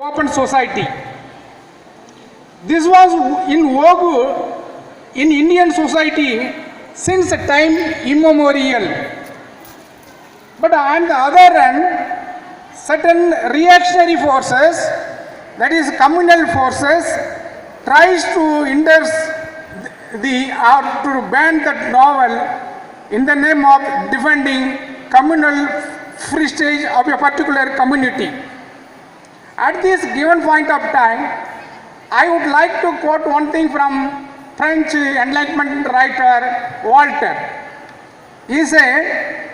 open society. This was in vogue in Indian society since time immemorial. But on the other hand, certain reactionary forces, that is communal forces, tries to hinder or to ban that novel in the name of defending communal prestige of a particular community. At this given point of time, I would like to quote one thing from French Enlightenment writer Voltaire. He said,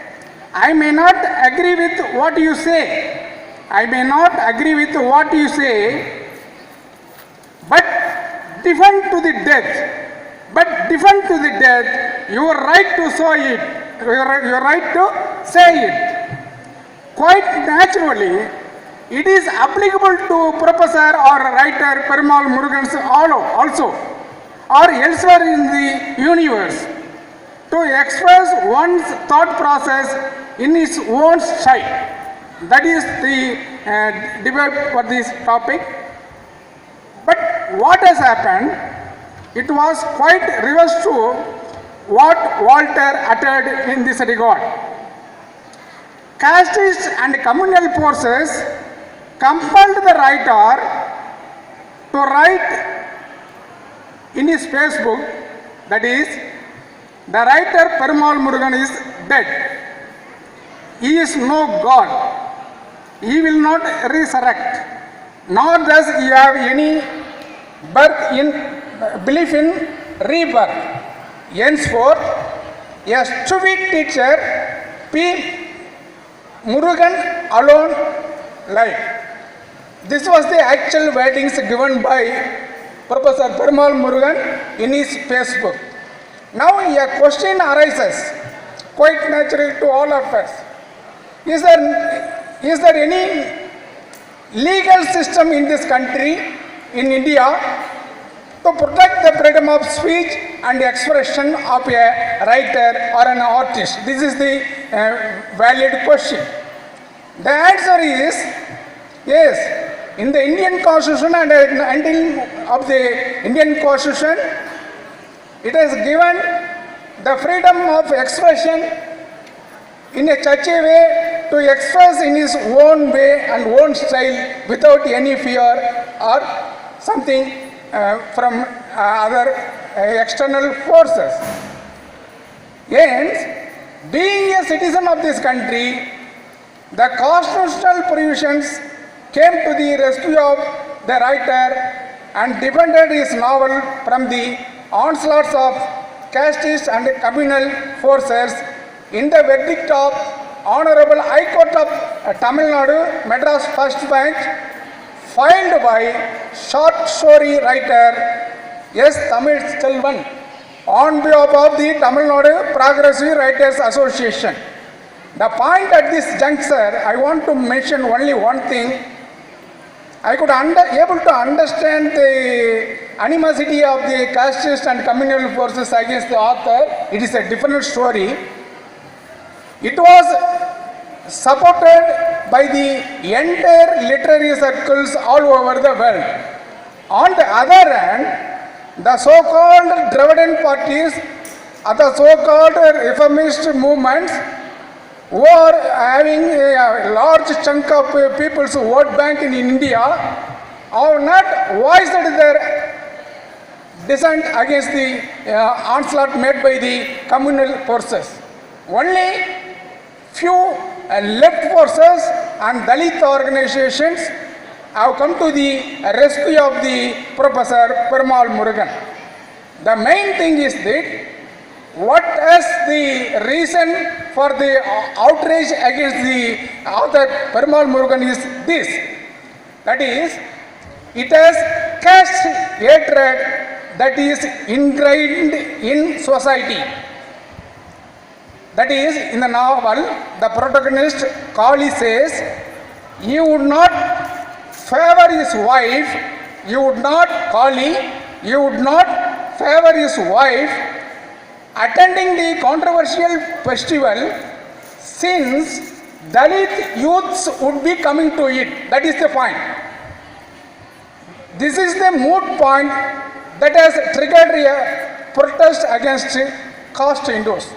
I may not agree with what you say, I may not agree with what you say, but defend to the death. But defend to the death your right to say it, your right to say it. Quite naturally, it is applicable to professor or writer PERUMAL MURUGAN also, or elsewhere in the universe, to express one's thought process in his own style. That is the debate for this topic. But what has happened? It was quite reverse to what Voltaire uttered in this regard. Casteist and communal forces compelled the writer to write in his Facebook, that is, the writer PERUMAL MURUGAN is dead. He is no God. He will not resurrect, nor does he have any belief in rebirth. Henceforth, a stupid teacher, P. Murugan alone life. This was the actual writings given by Professor PERUMAL MURUGAN in his Facebook. Now a question arises, quite natural to all of us. Is there any legal system in this country, in India, to protect the freedom of speech and expression of a writer or an artist? This is the valid question. The answer is yes. In the Indian Constitution and until of the Indian Constitution, it has given the freedom of expression in a such a way to express in his own way and own style without any fear or something from other external forces. Hence, being a citizen of this country, the constitutional provisions came to the rescue of the writer and defended his novel from the onslaughts of casteist and communal forces in the verdict of Honorable High Court of Tamil Nadu, Madras First Bench, filed by short story writer S. Tamil Selvan on behalf of the Tamil Nadu Progressive Writers Association. The point at this juncture, I want to mention only one thing. I could able to understand the animosity of the casteist and communal forces against the author. It is a different story. It was supported by the entire literary circles all over the world. On the other hand, the so-called Dravidian parties or the so-called reformist movements who are having a large chunk of people's vote bank in India have not voiced their dissent against the onslaught made by the communal forces. Only few left forces and Dalit organizations have come to the rescue of the Professor PERUMAL MURUGAN. The main thing is that what is the reason for the outrage against the author PERUMAL MURUGAN is this. That is, it has caste hatred that is ingrained in society. That is, in the novel, the protagonist Kali says, he would not favor his wife, he would not, Kali, he would not favor his wife attending the controversial festival since Dalit youths would be coming to it. That is the point. This is the moot point that has triggered a protest against caste Hindus.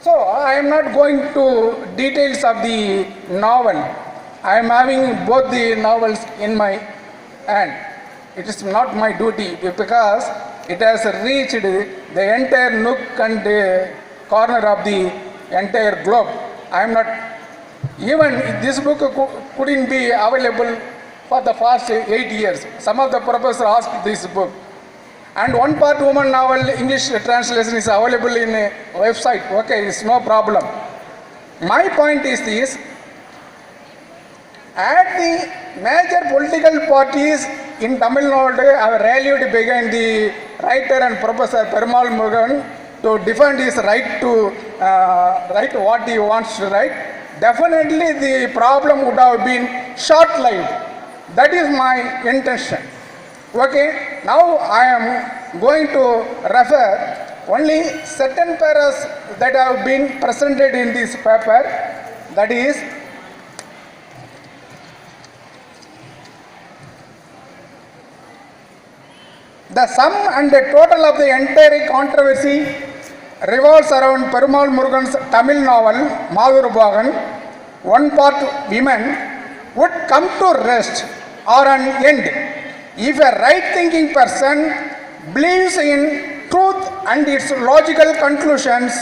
So I am not going to details of the novel. I am having both the novels in my hand. It is not my duty because it has reached the entire nook and corner of the entire globe. I am not, even this book couldn't be available for the past 8 years. Some of the professors asked this book. And one part woman novel English translation is available in a website. Okay, it's no problem. My point is this: at the major political parties in Tamil Nadu have rallied behind the writer and Professor PERUMAL Murugan to defend his right to write what he wants to write. Definitely the problem would have been short-lived. That is my intention. Okay, now I am going to refer only certain paras that have been presented in this paper, that is the sum and the total of the entire controversy revolves around PERUMAL Murugan's Tamil novel Madhurubagan, one part women, would come to rest or an end if a right-thinking person believes in truth and its logical conclusions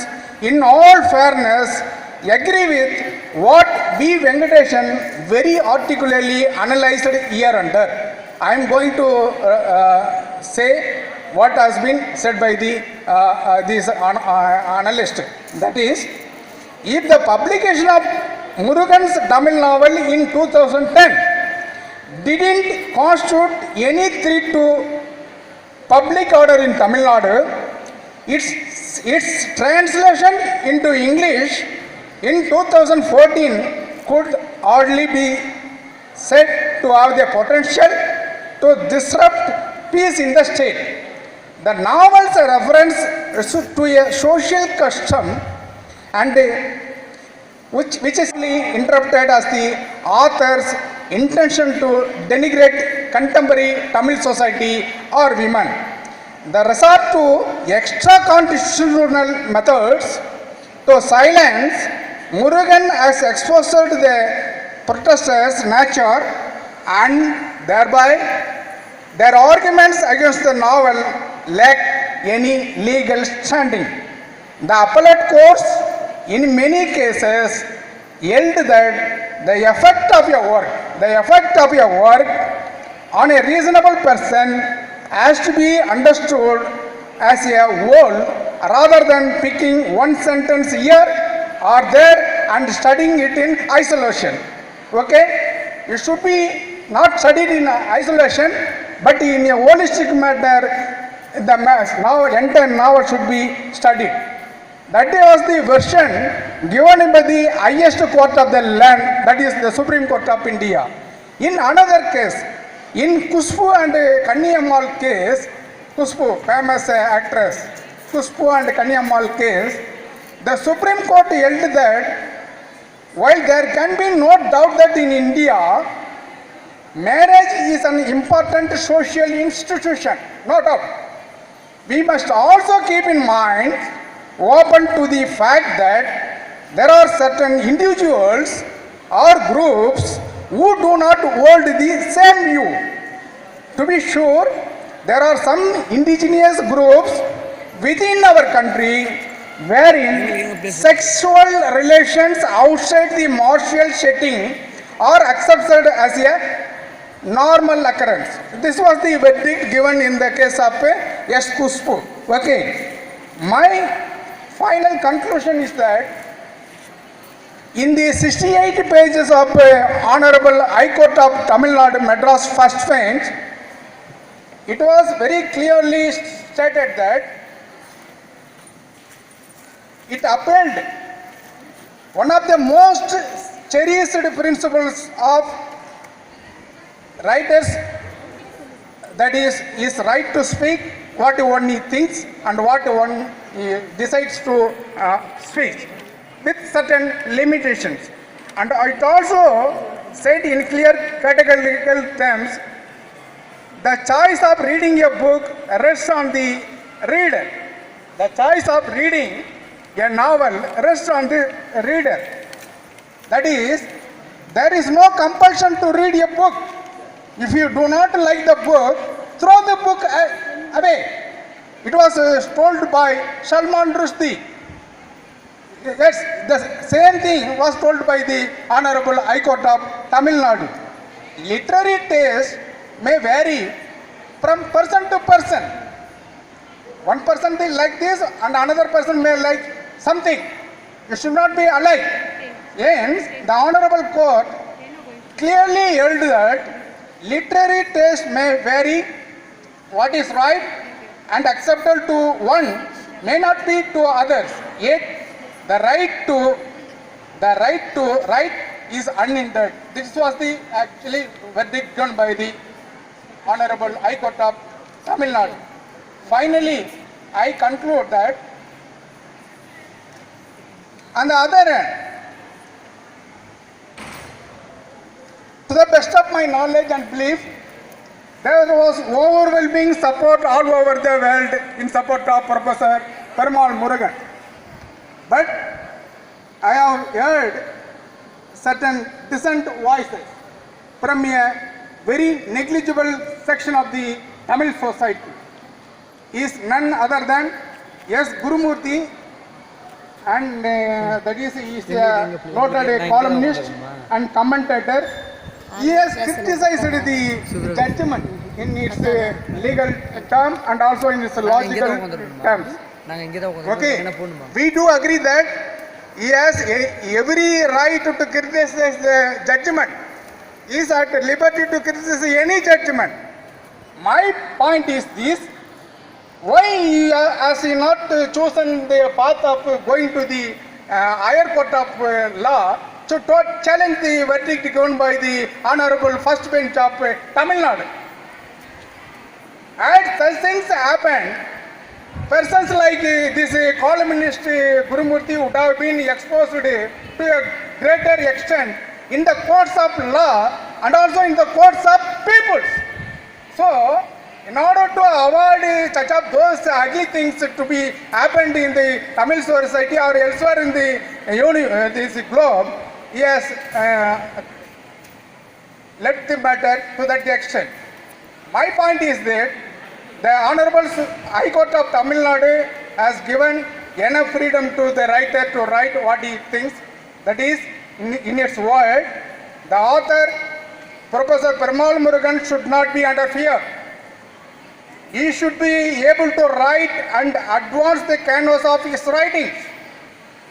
in all fairness, agree with what V. Venkateshan very articulately analyzed hereunder. I am going to say what has been said by this analyst. That is, if the publication of Murugan's Tamil novel in 2010 didn't constitute any threat to public order in Tamil Nadu, its translation into English in 2014 could hardly be said to have the potential to disrupt peace in the state. The novel's reference to a social custom and which is interpreted as the author's intention to denigrate contemporary Tamil society or women. The resort to extra-constitutional methods to silence Murugan has exposed the protesters' nature and thereby their arguments against the novel lack any legal standing. The appellate courts in many cases held that the effect of your work on a reasonable person has to be understood as a whole rather than picking one sentence here or there and studying it in isolation. Okay? It should be not studied in isolation, but in a holistic manner, the entire novel should be studied. That was the version given by the highest court of the land, that is the Supreme Court of India. In another case, in Kushbu and Kaniyammal case, Kushbu, famous actress, Kushbu and Kaniyammal case, the Supreme Court held that while there can be no doubt that in India, marriage is an important social institution, no doubt. We must also keep in mind, open to the fact that there are certain individuals or groups who do not hold the same view. To be sure, there are some indigenous groups within our country wherein sexual relations outside the martial setting are accepted as a normal occurrence. This was the verdict given in the case of S. Kushbu. Okay. My final conclusion is that in the 68 pages of Honorable High Court of Tamil Nadu Madras First Bench, it was very clearly stated that it upheld one of the most cherished principles of writers, that is his right to speak what one thinks and what one decides to speak with certain limitations. And it also said in clear categorical terms, the choice of reading a book rests on the reader. The choice of reading a novel rests on the reader. That is, there is no compulsion to read a book. If you do not like the book, throw the book away. It was told by Salman Rushdie. Yes, the same thing was told by the Honorable High Court of Tamil Nadu. Literary taste may vary from person to person. One person will like this and another person may like something. You should not be alike. Hence, the Honorable Court clearly held that literary taste may vary. What is right and acceptable to one may not be to others. Yet, the right to write is unhindered. This was the actually verdict given by the Honorable High Court of Tamil Nadu. Finally, I conclude that on the other hand, to the best of my knowledge and belief, there was overwhelming support all over the world in support of Professor PERUMAL MURUGAN. But I have heard certain dissent voices from a very negligible section of the Tamil society. He is none other than S. Gurumurthy, and that is he is a noted columnist and commentator. He has criticized the judgment in its legal term and also in its logical terms. Okay, we do agree that he has every right to criticize the judgment. He is at liberty to criticize any judgment. My point is this: why has he not chosen the path of going to the higher court of law to challenge the verdict given by the Honorable First Bench of Tamil Nadu? Had such things happened, persons like this columnist Gurumurthy would have been exposed to a greater extent in the courts of law and also in the courts of peoples. So, in order to avoid such of those ugly things to be happened in the Tamil society or elsewhere in the this globe, he has left the matter to that extent. My point is that the Honorable High Court of Tamil Nadu has given enough freedom to the writer to write what he thinks. That is, in its word, the author, Professor PERUMAL MURUGAN, should not be under fear. He should be able to write and advance the canvas of his writings.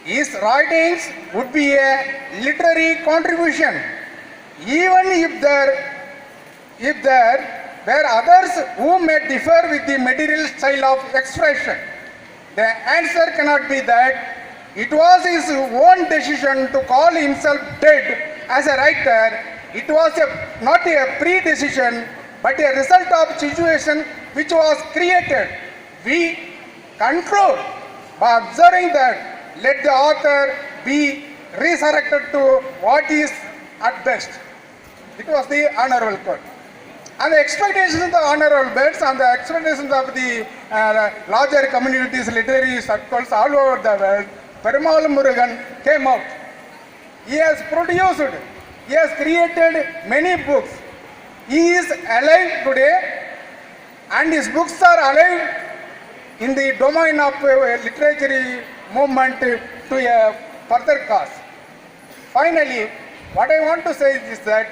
His writings would be a literary contribution. Even if there were others who may differ with the material style of expression, the answer cannot be that it was his own decision to call himself dead as a writer. It was not a pre-decision, but a result of situation which was created. We conclude by observing that let the author be resurrected to what is at best. It was the Honorable Court. And the expectations of the Honorable Bench and the expectations of the larger communities, literary circles all over the world, PERUMAL MURUGAN came out. He has produced, he has created many books. He is alive today and his books are alive in the domain of literary movement to a further cause. Finally, what I want to say is that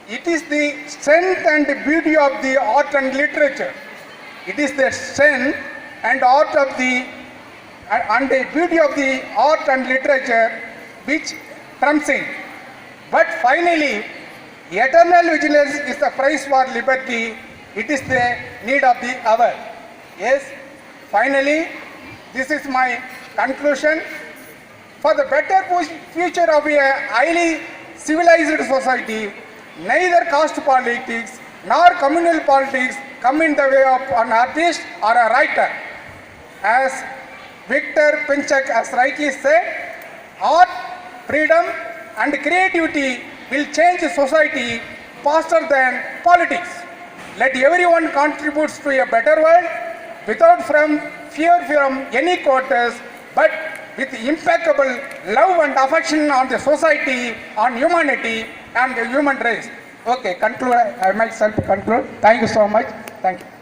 it is the strength and beauty of the art and literature. It is the strength and art of the beauty of the art and literature which trumps in. But finally, eternal vigilance is the price for liberty. It is the need of the hour. Yes, finally, this is my conclusion. For the better future of a highly civilized society, neither caste politics nor communal politics come in the way of an artist or a writer. As Victor Pinchak has rightly said, art, freedom and creativity will change society faster than politics. Let everyone contribute to a better world without fear from any quarters, but with impeccable love and affection on the society, on humanity and the human race. Okay, conclude. I myself conclude. Thank you so much. Thank you.